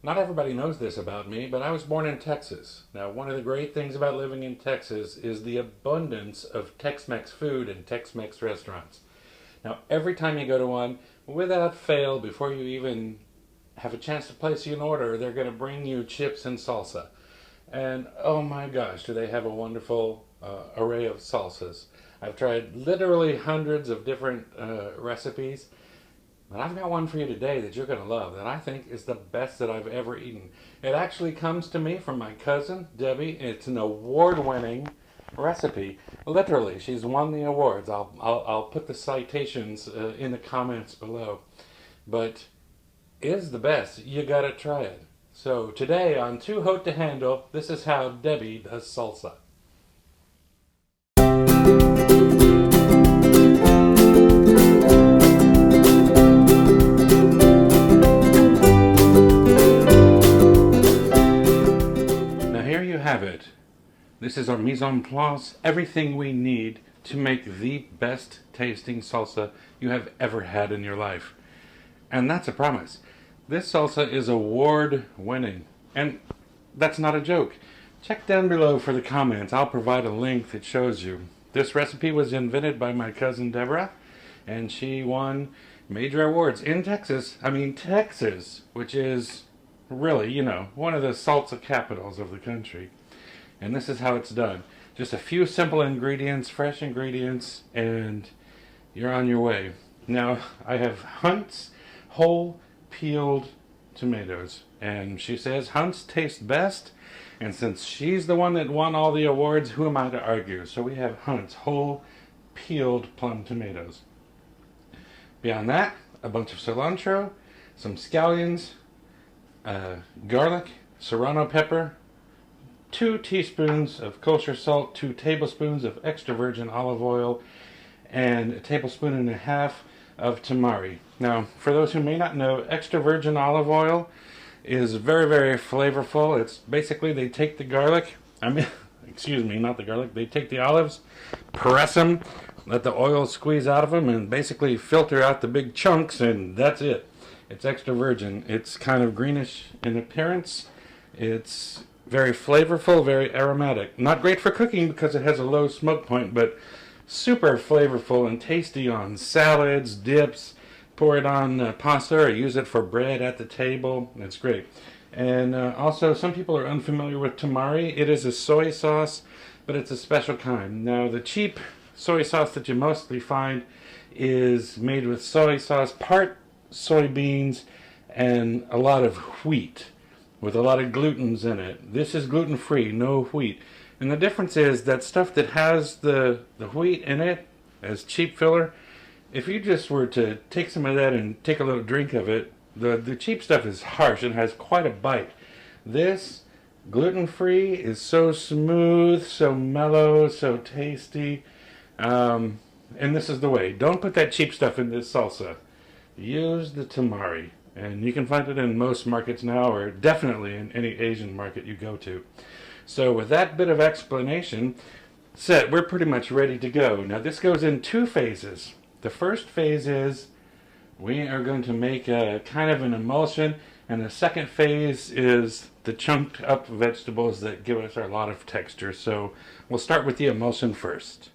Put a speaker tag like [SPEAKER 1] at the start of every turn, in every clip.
[SPEAKER 1] Not everybody knows this about me, but I was born in Texas. Now, one of the great things about living in Texas is the abundance of Tex-Mex food and Tex-Mex restaurants. Now, every time you go to one, without fail, before you even have a chance to place an order, they're going to bring you chips and salsa. And oh my gosh, do they have a wonderful array of salsas. I've tried literally hundreds of different recipes, but I've got one for you today that you're going to love that I think is the best that I've ever eaten. It actually comes to me from my cousin, Debbie. It's an award-winning recipe. Literally, she's won the awards. I'll put the citations in the comments below. But it is the best. You got to try it. So today on Too Haute to Handle, this is how Debbie does salsa. Here you have it. This is our mise en place, everything we need to make the best tasting salsa you have ever had in your life. And that's a promise. This salsa is award winning. And that's not a joke. Check down below for the comments. I'll provide a link that shows you. This recipe was invented by my cousin Deborah, and she won major awards in Texas. I mean Texas, which is really, one of the salsa capitals of the country. And this is how it's done. Just a few simple ingredients, fresh ingredients, and you're on your way. Now, I have Hunt's whole peeled tomatoes. And she says Hunt's taste best. And since she's the one that won all the awards, who am I to argue? So we have Hunt's whole peeled plum tomatoes. Beyond that, a bunch of cilantro, some scallions, garlic, serrano pepper, 2 teaspoons of kosher salt, 2 tablespoons of extra virgin olive oil, and 1.5 tablespoons of tamari. Now, for those who may not know, extra virgin olive oil is very, very flavorful. It's basically they take the garlic, excuse me, not the garlic, they take the olives, press them, let the oil squeeze out of them, and basically filter out the big chunks, and that's it. It's extra virgin. It's kind of greenish in appearance. It's very flavorful, very aromatic. Not great for cooking because it has a low smoke point, but super flavorful and tasty on salads, dips. Pour it on pasta or use it for bread at the table. It's great. And also, some people are unfamiliar with tamari. It is a soy sauce, but it's a special kind. Now, the cheap soy sauce that you mostly find is made with soy sauce, part soybeans, and a lot of wheat with a lot of glutens in it. This is gluten-free, no wheat. And the difference is that stuff that has the wheat in it as cheap filler, if you just were to take some of that and take a little drink of it, the cheap stuff is harsh and has quite a bite. This gluten-free is so smooth, so mellow, so tasty. And this is the way. Don't put that cheap stuff in this salsa. Use the tamari, and you can find it in most markets now, or definitely in any Asian market you go to. So with that bit of explanation set, we're pretty much ready to go. Now this goes in 2 phases. The first phase is we are going to make a kind of an emulsion, and the second phase is the chunked up vegetables that give us a lot of texture. So we'll start with the emulsion first.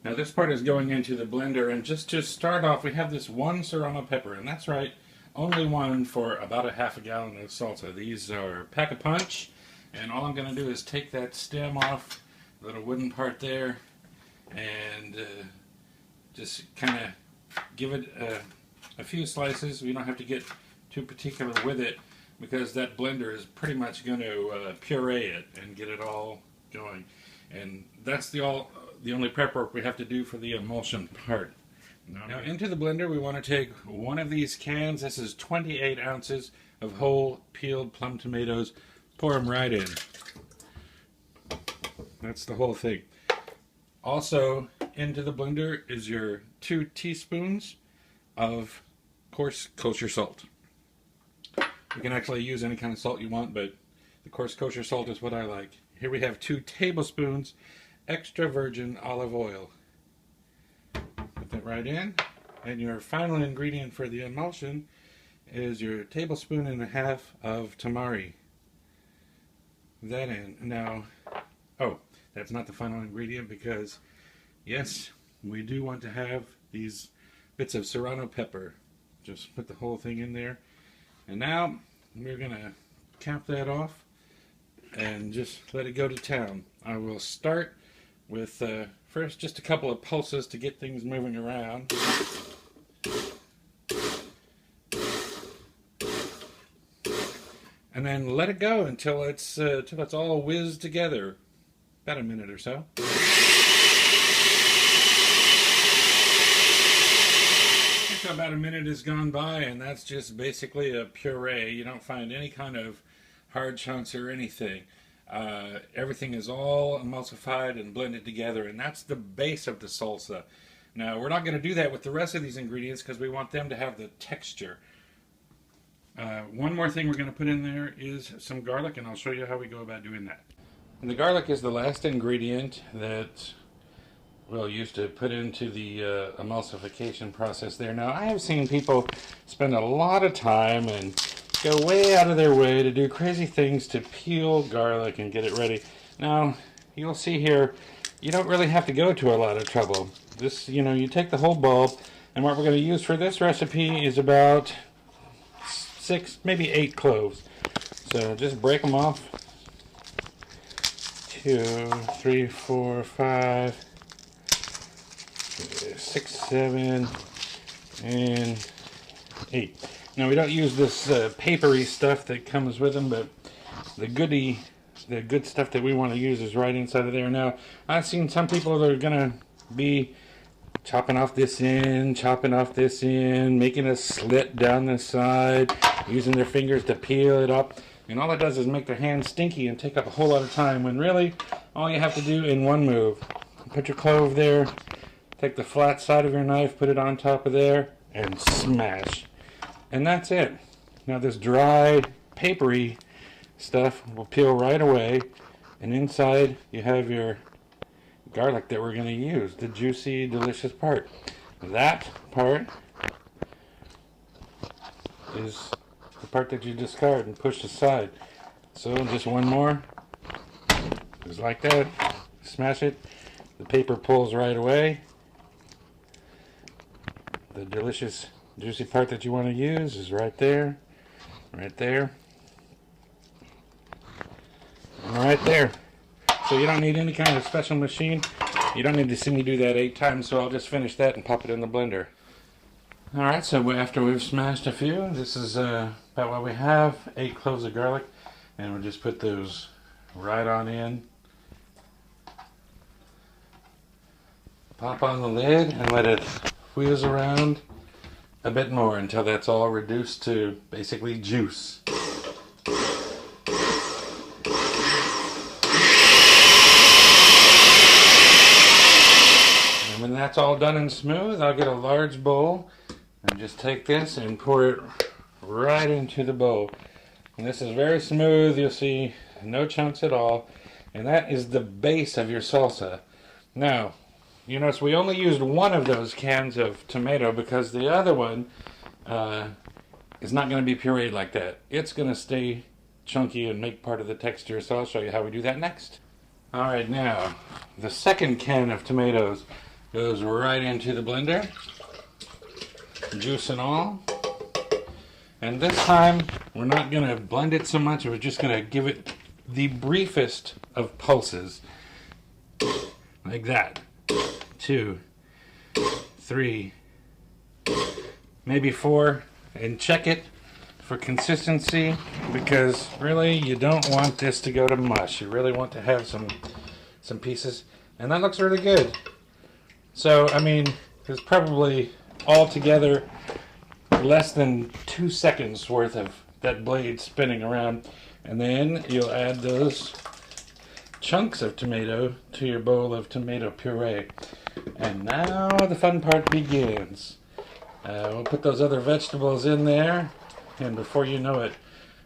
[SPEAKER 1] Now this part is going into the blender, and just to start off, we have this 1 serrano pepper, and that's right, only one for about a half a gallon of salsa. These are pack-a-punch, and all I'm going to do is take that stem off, the little wooden part there, and just kind of give it a few slices. We don't have to get too particular with it, because that blender is pretty much going to puree it and get it all going. And that's the only prep work we have to do for the emulsion part. Now into the blender we want to take one of these cans. This is 28 ounces of whole peeled plum tomatoes. Pour them right in. That's the whole thing. Also into the blender is your 2 teaspoons of coarse kosher salt. You can actually use any kind of salt you want, but the coarse kosher salt is what I like. Here we have 2 tablespoons extra virgin olive oil. Put that right in. And your final ingredient for the emulsion is your tablespoon and a half of tamari. That in. Now, oh, that's not the final ingredient because, yes, we do want to have these bits of serrano pepper. Just put the whole thing in there. And now we're going to cap that off and just let it go to town. I will start with first just a couple of pulses to get things moving around. And then let it go until it's all whizzed together. About a minute or so. So about a minute has gone by, and that's just basically a puree. You don't find any kind of hard chunks or anything. Everything is all emulsified and blended together, and that's the base of the salsa. Now, we're not going to do that with the rest of these ingredients because we want them to have the texture. One more thing we're going to put in there is some garlic, and I'll show you how we go about doing that. And the garlic is the last ingredient that we'll use to put into the emulsification process there. Now, I have seen people spend a lot of time and go way out of their way to do crazy things to peel garlic and get it ready. Now, you'll see here, you don't really have to go to a lot of trouble. This, you take the whole bulb, and what we're going to use for this recipe is about 6, maybe 8 cloves. So just break them off. 2, 3, 4, 5, 6, 7, and 8. Now we don't use this papery stuff that comes with them, but the good stuff that we want to use is right inside of there. Now I've seen some people that are gonna be chopping off this end, making a slit down the side, using their fingers to peel it up, and all it does is make their hands stinky and take up a whole lot of time, when really all you have to do in one move, put your clove there, take the flat side of your knife, put it on top of there, and smash. And that's it. Now this dried, papery stuff will peel right away, and inside you have your garlic that we're going to use, the juicy, delicious part. That part is the part that you discard and push aside. So just one more, just like that, smash it, the paper pulls right away. The delicious, juicy part that you want to use is right there, and right there. So you don't need any kind of special machine. You don't need to see me do that 8 times, so I'll just finish that and pop it in the blender. Alright, so after we've smashed a few, this is about what we have. 8 cloves of garlic, and we'll just put those right on in. Pop on the lid and let it whiz around a bit more until that's all reduced to basically juice. And when that's all done and smooth, I'll get a large bowl and just take this and pour it right into the bowl. And this is very smooth, you'll see no chunks at all, and that is the base of your salsa. Now, you notice we only used one of those cans of tomato because the other one is not going to be pureed like that. It's going to stay chunky and make part of the texture, so I'll show you how we do that next. Alright, now, the second can of tomatoes goes right into the blender, juice and all. And this time, we're not going to blend it so much, we're just going to give it the briefest of pulses, like that. 2, 3, maybe 4, and check it for consistency, because really you don't want this to go to mush. You really want to have some pieces, and that looks really good. So I mean, there's probably altogether less than 2 seconds worth of that blade spinning around, and then you'll add those chunks of tomato to your bowl of tomato puree. And now the fun part begins. We'll put those other vegetables in there, and before you know it,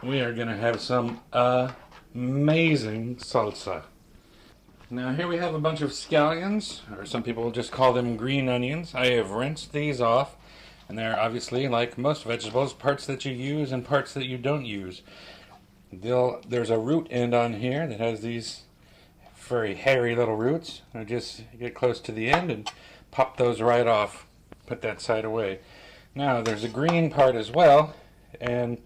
[SPEAKER 1] we are going to have some amazing salsa. Now here we have a bunch of scallions, or some people just call them green onions. I have rinsed these off, And there are obviously, like most vegetables, parts that you use and parts that you don't use. There's a root end on here that has these very hairy little roots. I just get close to the end and pop those right off. Put that side away. Now there's a green part as well, and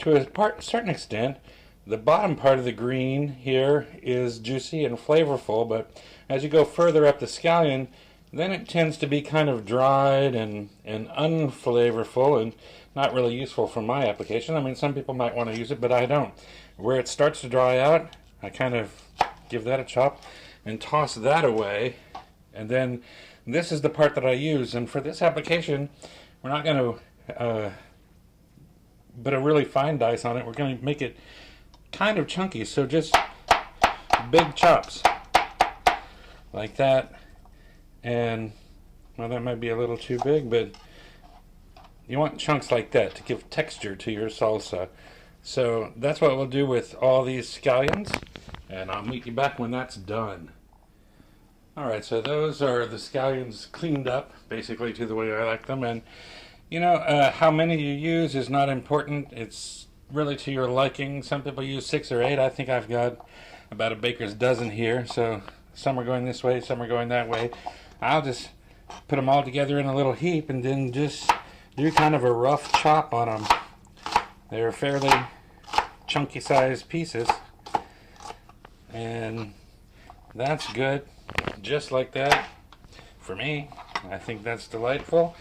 [SPEAKER 1] to a certain extent, the bottom part of the green here is juicy and flavorful, but as you go further up the scallion, then it tends to be kind of dried and unflavorful and not really useful for my application. I mean, some people might want to use it, but I don't. Where it starts to dry out, I kind of give that a chop and toss that away. And then this is the part that I use. And for this application, we're not going to put a really fine dice on it. We're going to make it kind of chunky. So just big chops like that. And, well, that might be a little too big, but you want chunks like that to give texture to your salsa. So that's what we'll do with all these scallions, and I'll meet you back when that's done. Alright, so those are the scallions cleaned up, basically to the way I like them. And, you know, how many you use is not important. It's really to your liking. Some people use 6 or 8. I think I've got about a baker's dozen here. So some are going this way, some are going that way. I'll just put them all together in a little heap and then just do kind of a rough chop on them. They're fairly chunky sized pieces. And that's good. Just like that. For me, I think that's delightful.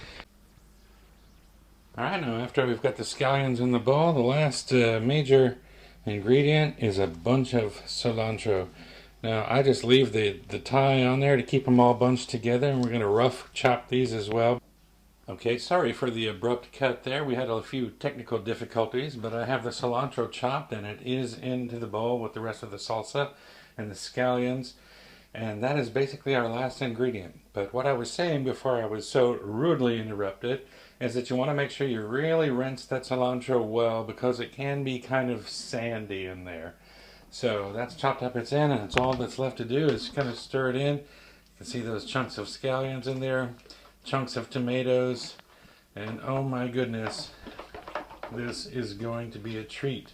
[SPEAKER 1] Alright, now after we've got the scallions in the bowl, the last major ingredient is a bunch of cilantro. Now I just leave the tie on there to keep them all bunched together, and we're going to rough chop these as well. Okay, sorry for the abrupt cut there. We had a few technical difficulties, but I have the cilantro chopped and it is into the bowl with the rest of the salsa and the scallions. And that is basically our last ingredient. But what I was saying before I was so rudely interrupted is that you want to make sure you really rinse that cilantro well, because it can be kind of sandy in there. So that's chopped up, it's in, and it's all that's left to do is kind of stir it in. You can see those chunks of scallions in there, chunks of tomatoes, and oh my goodness, this is going to be a treat.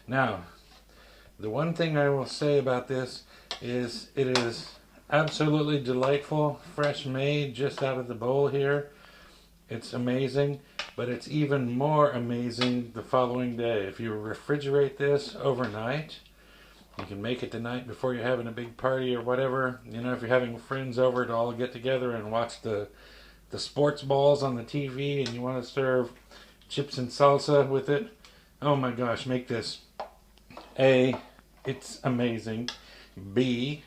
[SPEAKER 1] Now, the one thing I will say about this is it is absolutely delightful, fresh made, just out of the bowl here. It's amazing, but it's even more amazing the following day. If you refrigerate this overnight, you can make it the night before you're having a big party or whatever. You know, if you're having friends over to all get together and watch the sports balls on the TV and you want to serve chips and salsa with it, oh my gosh, make this. A, it's amazing. B,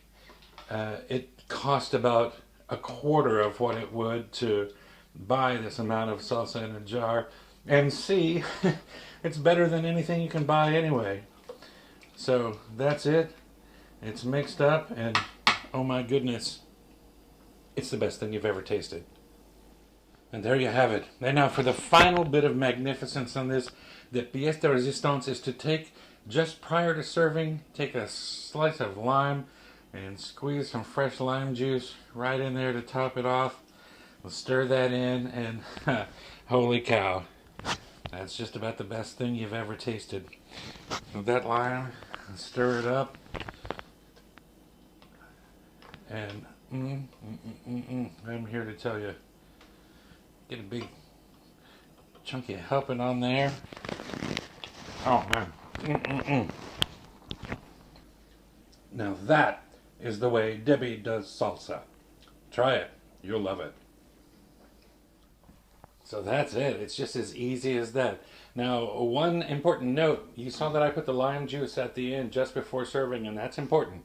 [SPEAKER 1] it cost about a quarter of what it would to buy this amount of salsa in a jar. And C, it's better than anything you can buy anyway. So that's it. It's mixed up, and oh my goodness, it's the best thing you've ever tasted. And there you have it. And now for the final bit of magnificence on this, the pièce de résistance is to take, just prior to serving, take a slice of lime and squeeze some fresh lime juice right in there to top it off. We'll stir that in, and holy cow, that's just about the best thing you've ever tasted. With that lime, stir it up, and I'm here to tell you, get a big chunky helping on there. Oh man. Now that is the way Debbie does salsa. Try it. You'll love it. So that's it. It's just as easy as that. Now, one important note. You saw that I put the lime juice at the end just before serving, and that's important.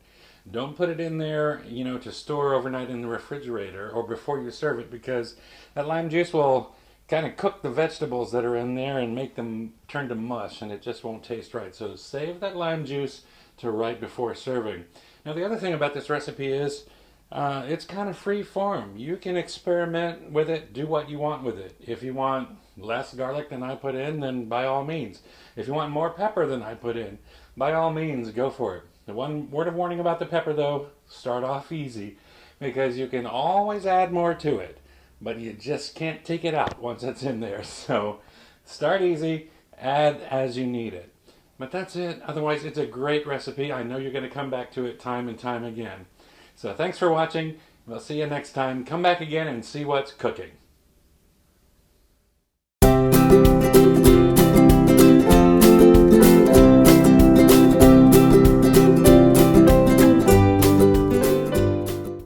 [SPEAKER 1] Don't put it in there, you know, to store overnight in the refrigerator or before you serve it, because that lime juice will kind of cook the vegetables that are in there and make them turn to mush, and it just won't taste right. So save that lime juice to right before serving. Now, the other thing about this recipe is it's kind of free form. You can experiment with it, do what you want with it. If you want less garlic than I put in, then by all means. If you want more pepper than I put in, by all means, go for it. The one word of warning about the pepper, though, start off easy, because you can always add more to it. but you just can't take it out once it's in there. So start easy, add as you need it. But that's it. Otherwise, it's a great recipe. I know you're going to come back to it time and time again. So thanks for watching. We'll see you next time. Come back again and see what's cooking.